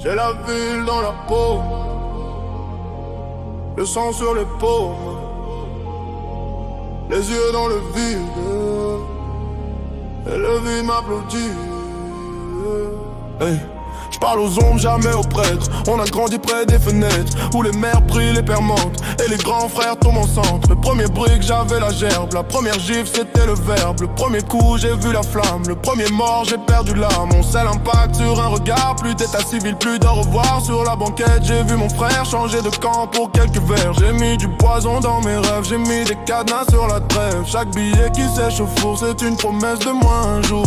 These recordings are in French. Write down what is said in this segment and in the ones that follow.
J'ai la ville dans la peau, le sang sur les paumes, les yeux dans le vide, et le vide m'applaudit. Hey. J'parle aux ombres, jamais aux prêtres. On a grandi près des fenêtres où les mères prient, les pères mentent et les grands frères tombent en centre. Le premier brick, j'avais la gerbe. La première gifle, c'était le verbe. Le premier coup, j'ai vu la flamme. Le premier mort, j'ai perdu l'âme. Mon seul impact sur un regard. Plus d'état civil, plus d'au revoir. Sur la banquette, j'ai vu mon frère changer de camp pour quelques verres. J'ai mis du poison dans mes rêves. J'ai mis des cadenas sur la trêve. Chaque billet qui sèche au four, c'est une promesse de moi un jour.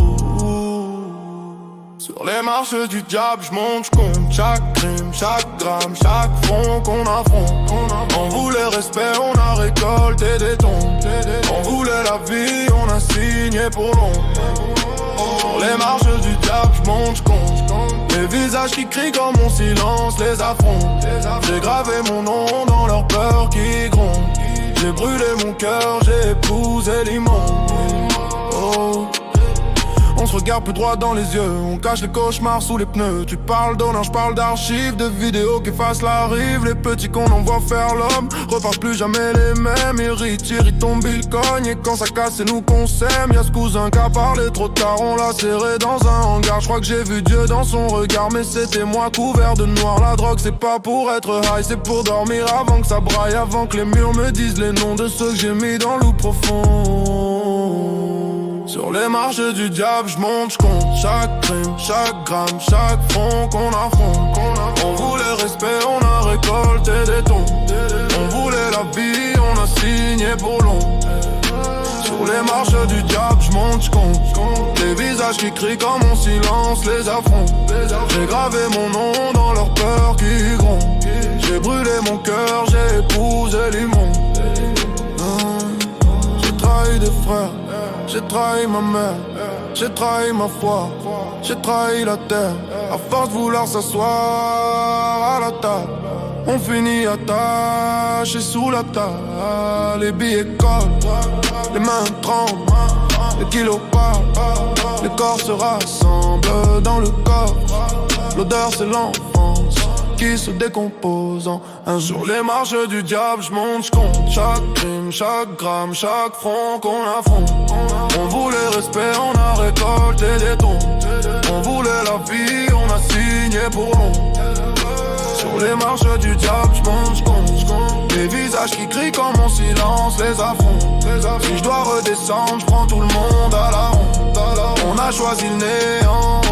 Sur les marches du diable, j'monte, j'compte chaque crime, chaque gramme, chaque front qu'on affronte. On voulait respect, on a récolté des tombes. On voulait la vie, on a signé pour l'ombre. Sur les marches du diable, j'monte, j'compte les visages qui crient quand mon silence les affronte. J'ai gravé mon nom dans leur peur qui gronde. J'ai brûlé mon cœur, j'ai épousé l'immonde. Oh. On se regarde plus droit dans les yeux, on cache les cauchemars sous les pneus. Tu parles d'honneur, je parle d'archives, de vidéos qui effacent la rive. Les petits qu'on envoie faire l'homme repartent plus jamais les mêmes. Ils tombent, ils cognent, et quand ça casse c'est nous qu'on s'aime. Y'a ce cousin qui a parlé trop tard, on l'a serré dans un hangar. Je crois que j'ai vu Dieu dans son regard, mais c'était moi couvert de noir. La drogue c'est pas pour être high, c'est pour dormir avant que ça braille. Avant que les murs me disent les noms de ceux que j'ai mis dans l'eau profond. Sur les marches du diable, j'monte, j'compte chaque crime, chaque gramme, chaque front qu'on affronte. On voulait respect, on a récolté des tombes. On voulait la vie, on a signé pour l'ombre. Sur les marches du diable, j'monte, j'compte les visages qui crient quand mon silence les affronte. J'ai gravé mon nom dans leur peur qui gronde. J'ai brûlé mon cœur, j'ai épousé l'immonde. J'ai trahi des frères, j'ai trahi ma mère, j'ai trahi ma foi, j'ai trahi la terre. À force de vouloir s'asseoir à la table, on finit attachés sous la table. Les billets collent, les mains tremblent, les kilos parlent, les corps se rassemblent dans le corps. L'odeur c'est l'enfance qui se décompose en un jour. Sur les marches du diable, j'monte, j'compte chaque crime, chaque gramme, chaque front qu'on affronte. On voulait respect, on a récolté des tombes. On voulait la vie, on a signé pour l'ombre. Sur les marches du diable, j'monte, j'compte les visages qui crient quand mon silence les affronte. Si je dois redescendre, j'prends tout le monde à la honte. On a choisi le néant.